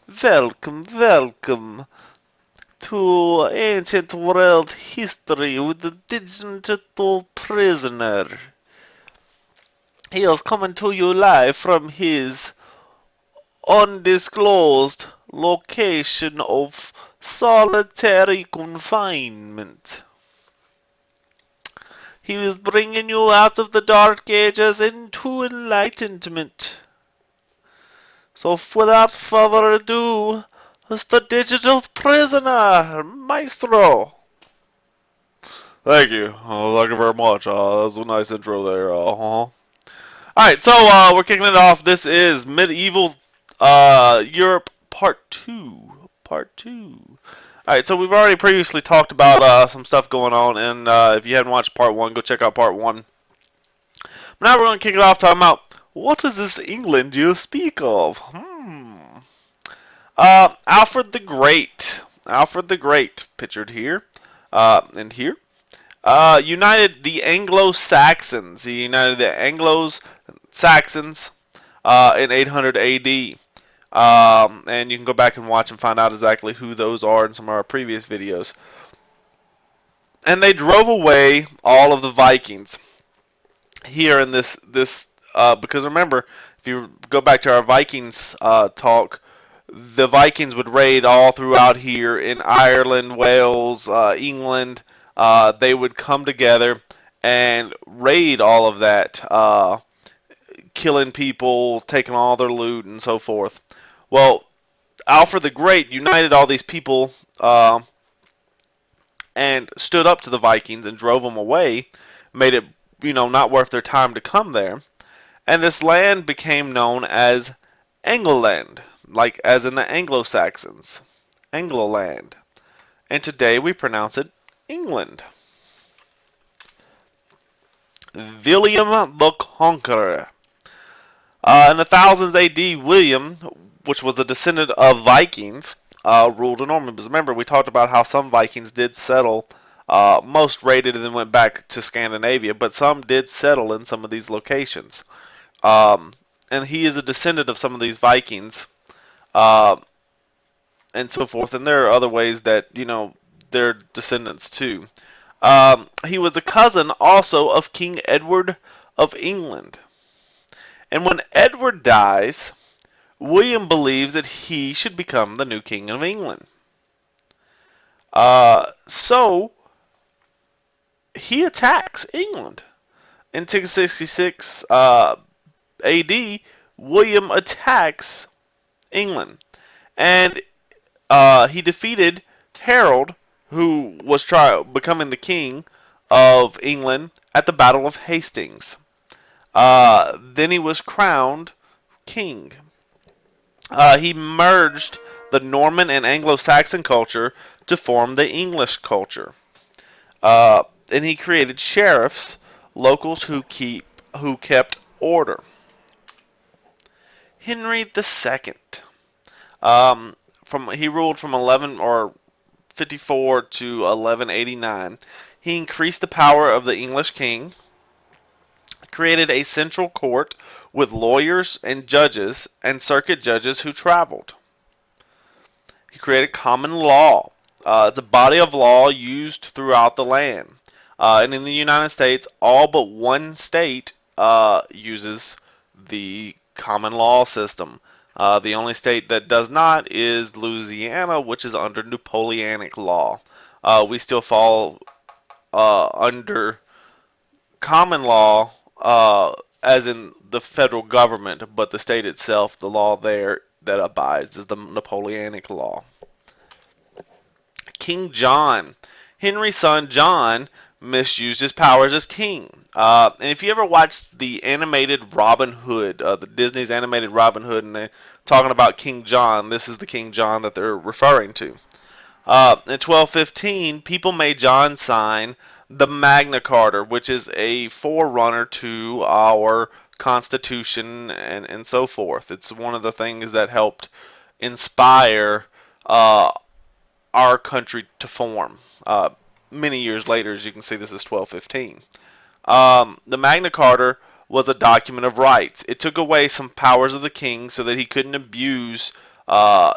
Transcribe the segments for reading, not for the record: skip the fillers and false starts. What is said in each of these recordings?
Welcome, welcome to ancient world history with the digital prisoner. He is coming to you live from his undisclosed location of solitary confinement. He is bringing you out of the dark ages into enlightenment. So without further ado, it's the digital prisoner, Maestro. Thank you. Thank you very much. That was a nice intro there. Alright, so we're kicking it off. This is Medieval Europe Part 2. Part 2. Alright, so we've already previously talked about some stuff going on, and if you haven't watched Part 1, go check out Part 1. But now we're going to kick it off talking about what is this England you speak of? Alfred the Great. Alfred the Great, pictured here and here. United the Anglo-Saxons. He united the Anglo-Saxons in 800 AD. And you can go back and watch and find out exactly who those are in some of our previous videos. And they drove away all of the Vikings here in this because remember, if you go back to our Vikings talk, the Vikings would raid all throughout here in Ireland, Wales, England. They would come together and raid all of that, killing people, taking all their loot, and so forth. Well, Alfred the Great united all these people and stood up to the Vikings and drove them away, made it not worth their time to come there, and this land became known as England, like as in the Anglo-Saxons, Angloland, and today we pronounce it England. William the Conqueror. In the thousands AD, William, which was a descendant of Vikings, ruled in Normandy. Because remember, we talked about how some Vikings did settle. Most raided and then went back to Scandinavia, but some did settle in some of these locations. And he is a descendant of some of these Vikings, uh, and so forth. And there are other ways that they're descendants too. He was a cousin also of King Edward of England. And when Edward dies, William believes that he should become the new king of England. So he attacks England. In 1066 AD, William attacks England. And he defeated Harold, who was becoming the king of England, at the Battle of Hastings. Then he was crowned king. He merged the Norman and Anglo-Saxon culture to form the English culture. And he created sheriffs, locals who kept order. Henry II. He ruled from 1154 to 1189. He increased the power of the English king, created a central court with lawyers and judges and circuit judges who traveled. He created common law. It's a body of law used throughout the land. And in the United States, all but one state uses the common law system. The only state that does not is Louisiana, which is under Napoleonic law. We still fall under common law, as in the federal government, but the state itself, the law there that abides is the Napoleonic law. King John. Henry's son John misused his powers as king. And if you ever watched the animated Robin Hood, the Disney's animated Robin Hood, and they're talking about King John, this is the King John that they're referring to. In 1215, people made John sign the Magna Carta, which is a forerunner to our Constitution and so forth. It's one of the things that helped inspire our country to form. Many years later, as you can see, this is 1215. The Magna Carta was a document of rights. It took away some powers of the king so that he couldn't abuse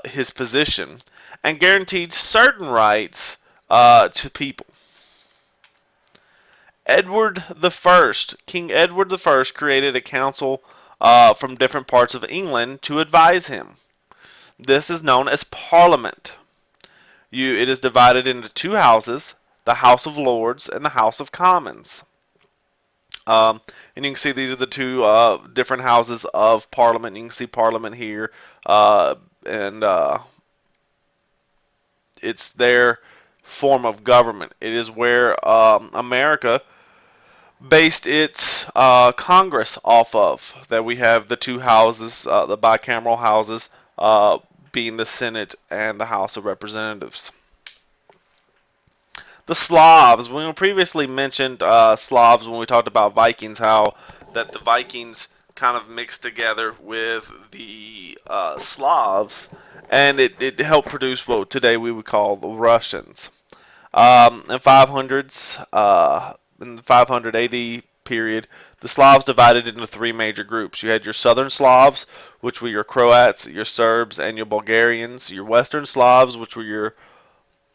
his position and guaranteed certain rights to people. King Edward I created a council from different parts of England to advise him. This is known as Parliament. It is divided into two houses, the House of Lords and the House of Commons. And you can see these are the two different houses of Parliament. You can see Parliament here, and it's their form of government. It is where America based its Congress off of. That we have the two houses, the bicameral houses, being the Senate and the House of Representatives. The Slavs. We previously mentioned Slavs when we talked about Vikings, how that the Vikings kind of mixed together with the Slavs, and it helped produce what today we would call the Russians. In 500s, in the 500 AD period, the Slavs divided into three major groups. You had your Southern Slavs, which were your Croats, your Serbs, and your Bulgarians. Your Western Slavs, which were your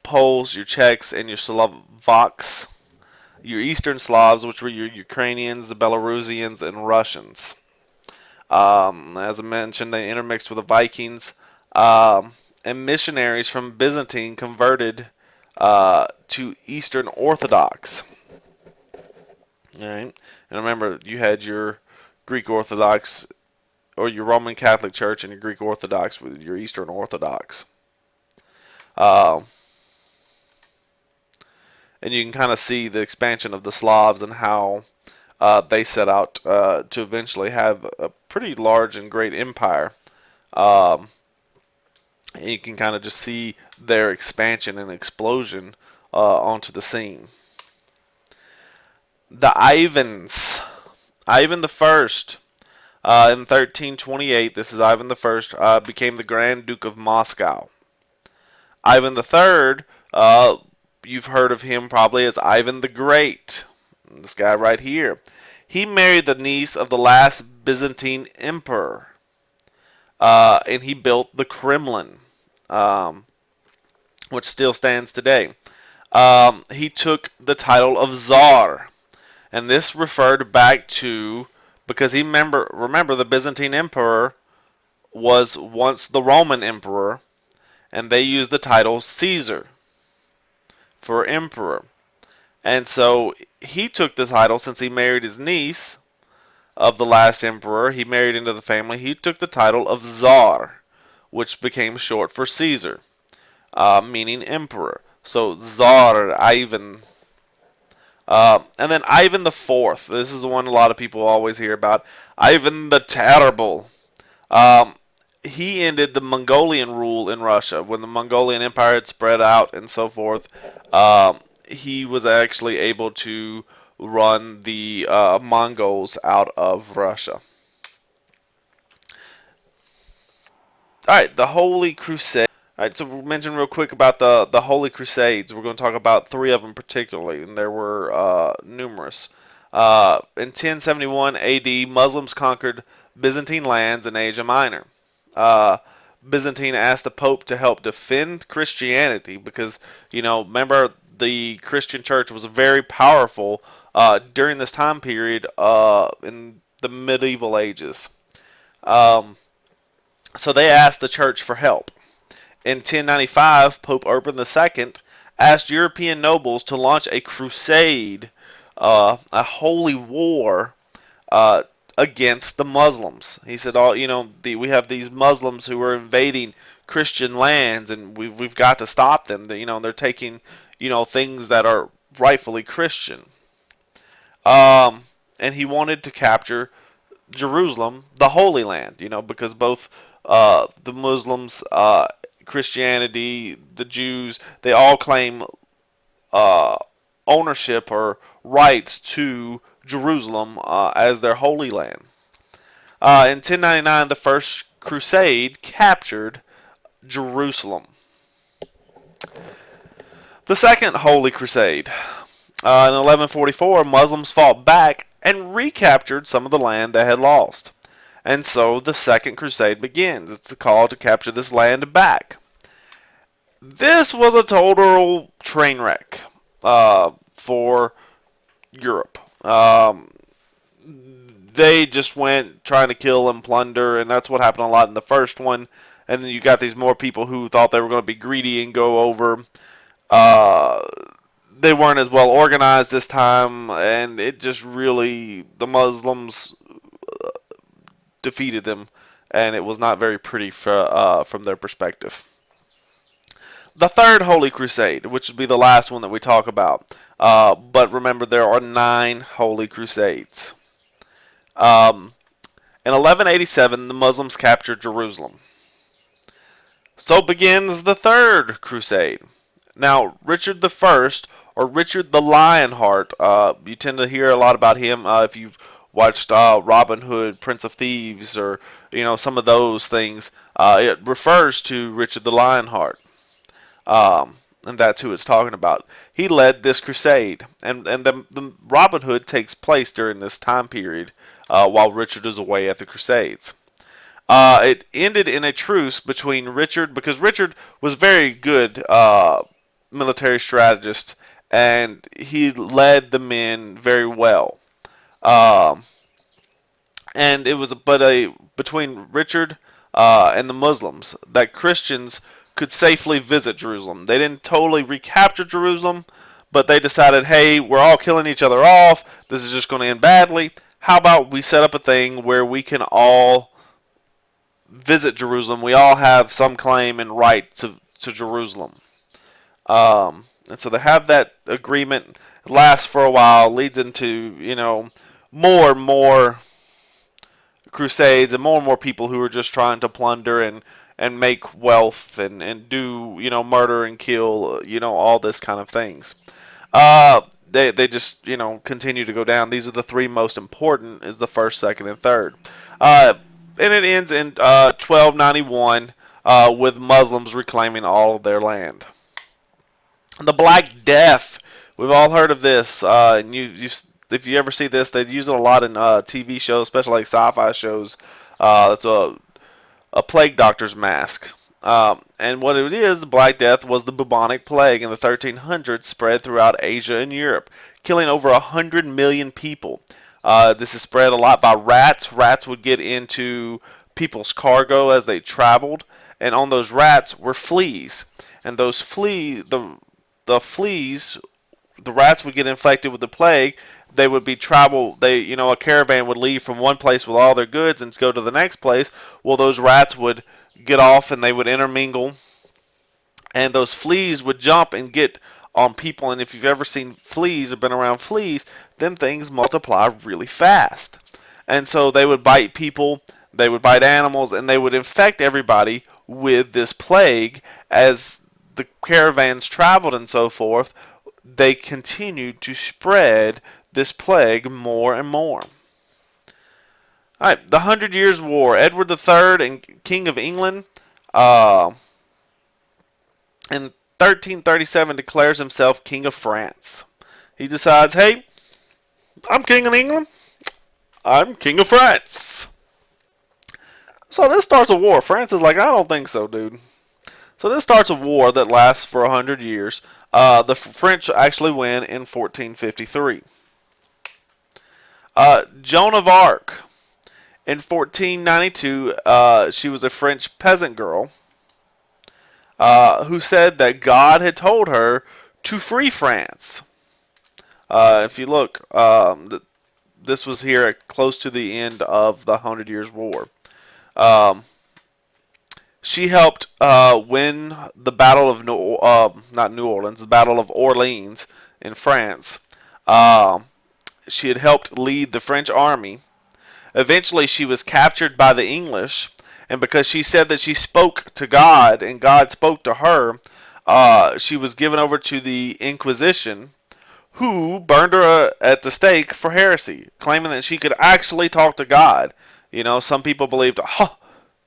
Poles, your Czechs, and your Slovaks. Your Eastern Slavs, which were your Ukrainians, the Belarusians, and Russians. As I mentioned, they intermixed with the Vikings, and missionaries from Byzantine converted to Eastern Orthodox. All right, and remember, you had your Greek Orthodox or your Roman Catholic Church and your Greek Orthodox with your Eastern Orthodox. Uh, and you can kind of see the expansion of the Slavs and how they set out to eventually have a pretty large and great empire. Um, and you can kind of just see their expansion and explosion onto the scene. The Ivans. Ivan the First. In 1328, this is Ivan the First, became the Grand Duke of Moscow. Ivan the Third, you've heard of him probably as Ivan the Great. This guy right here. He married the niece of the last Byzantine emperor, and he built the Kremlin, which still stands today. He took the title of Tsar, and this referred back to because he remember the Byzantine emperor was once the Roman emperor, and they used the title Caesar for emperor. And so he took the title since he married his niece of the last emperor. He married into the family. He took the title of Tsar, which became short for Caesar, meaning emperor. So Tsar Ivan. And then Ivan the Fourth. This is the one a lot of people always hear about. Ivan the Terrible. Um, he ended the Mongolian rule in Russia when the Mongolian Empire had spread out and so forth. He was actually able to run the Mongols out of Russia. All right, the Holy Crusade. All right, so we'll mention real quick about the Holy Crusades. We're going to talk about three of them particularly, and there were numerous. In 1071 AD, Muslims conquered Byzantine lands in Asia Minor. Byzantine asked the Pope to help defend Christianity because, remember the Christian church was very powerful during this time period in the medieval ages. Um, so they asked the church for help. In 1095, Pope Urban II asked European nobles to launch a crusade, a holy war uh, against the Muslims. He said, we have these Muslims who are invading Christian lands, and we've got to stop them. They're taking, things that are rightfully Christian. And he wanted to capture Jerusalem, the Holy Land, because both the Muslims, Christianity, the Jews, they all claim uh, ownership or rights to Jerusalem as their Holy Land. In 1099, the First Crusade captured Jerusalem. The Second Holy Crusade. In 1144, Muslims fought back and recaptured some of the land they had lost. And so the Second Crusade begins. It's the call to capture this land back. This was a total train wreck for Europe. They just went trying to kill and plunder, and that's what happened a lot in the first one. And then you got these more people who thought they were going to be greedy and go over. Uh, they weren't as well organized this time, and it just really, the Muslims defeated them, and it was not very pretty from their perspective. The Third Holy Crusade, which would be the last one that we talk about. But remember, there are 9 Holy Crusades. In 1187, the Muslims captured Jerusalem. So begins the Third Crusade. Now, Richard the First, or Richard the Lionheart, you tend to hear a lot about him if you've watched Robin Hood, Prince of Thieves, or some of those things. It refers to Richard the Lionheart. And that's who it's talking about. He led this crusade, and the Robin Hood takes place during this time period while Richard is away at the Crusades. It ended in a truce between Richard, because Richard was very good military strategist, and he led the men very well. Um, and it was between Richard and the Muslims that Christians could safely visit Jerusalem. They didn't totally recapture Jerusalem, but they decided, hey, we're all killing each other off. This is just going to end badly. How about we set up a thing where we can all visit Jerusalem? We all have some claim and right to Jerusalem. And so they have that agreement. It lasts for a while, leads into, more and more crusades and more people who are just trying to plunder and make wealth and do murder and kill all this kind of things. They just continue to go down. These are the 3 most important: is the first, second, and third. And it ends in 1291 with Muslims reclaiming all of their land. The Black Death. We've all heard of this. And if you ever see this, they use it a lot in TV shows, especially like sci-fi shows. It's a plague doctor's mask. And what it is, the Black Death was the bubonic plague in the 1300s, spread throughout Asia and Europe, killing over 100 million people. This is spread a lot by rats. Rats would get into people's cargo as they traveled, and on those rats were fleas. And those the fleas, the rats would get infected with the plague. They would be a caravan would leave from one place with all their goods and go to the next place. Well, those rats would get off and they would intermingle, and those fleas would jump and get on people. And if you've ever seen fleas or been around fleas, them things multiply really fast. And so they would bite people, they would bite animals, and they would infect everybody with this plague. As the caravans traveled and so forth, they continued to spread this plague more and more. Alright, the 100 Years' War. Edward III, and King of England, in 1337 declares himself King of France. He decides, hey, I'm King of England, I'm King of France. So this starts a war. France is like, I don't think so, dude. So this starts a war that lasts for 100 years. The French actually win in 1453. Joan of Arc. In 1492, she was a French peasant girl who said that God had told her to free France. If you look, this was here close to the end of the 100 Years' War. She helped win the Battle of not New Orleans, the Battle of Orleans in France. She had helped lead the French army. Eventually, she was captured by the English, and because she said that she spoke to God and God spoke to her, she was given over to the Inquisition, who burned her at the stake for heresy, claiming that she could actually talk to God. Some people believed,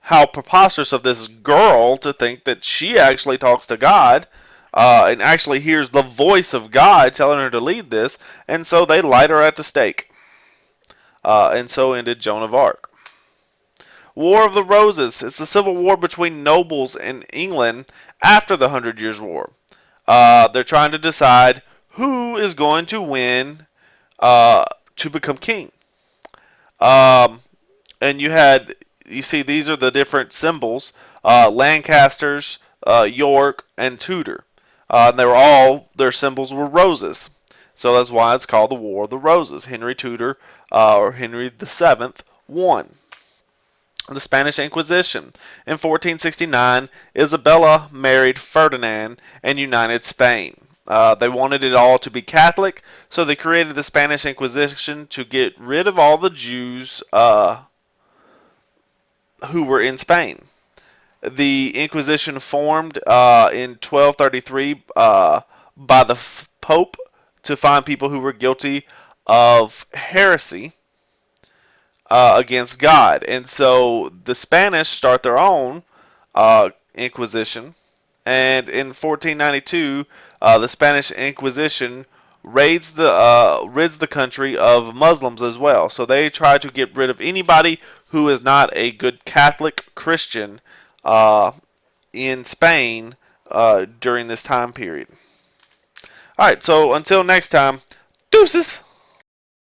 how preposterous of this girl to think that she actually talks to God and actually hears the voice of God telling her to lead this, and so they light her at the stake. And so ended Joan of Arc. War of the Roses. It's the civil war between nobles in England after the Hundred Years' War. They're trying to decide who is going to win to become king. Um, and you see, these are the different symbols: Lancasters, York, and Tudor. Their symbols were roses. So that's why it's called the War of the Roses. Henry Tudor, or Henry VII, won. The Spanish Inquisition. In 1469, Isabella married Ferdinand and united Spain. They wanted it all to be Catholic, so they created the Spanish Inquisition to get rid of all the Jews who were in Spain. The Inquisition formed in 1233 by the Pope to find people who were guilty of heresy against God. And so the Spanish start their own Inquisition. And in 1492, the Spanish Inquisition rids the country of Muslims as well. So they try to get rid of anybody who is not a good Catholic Christian in Spain during this time period. All right, so until next time, deuces.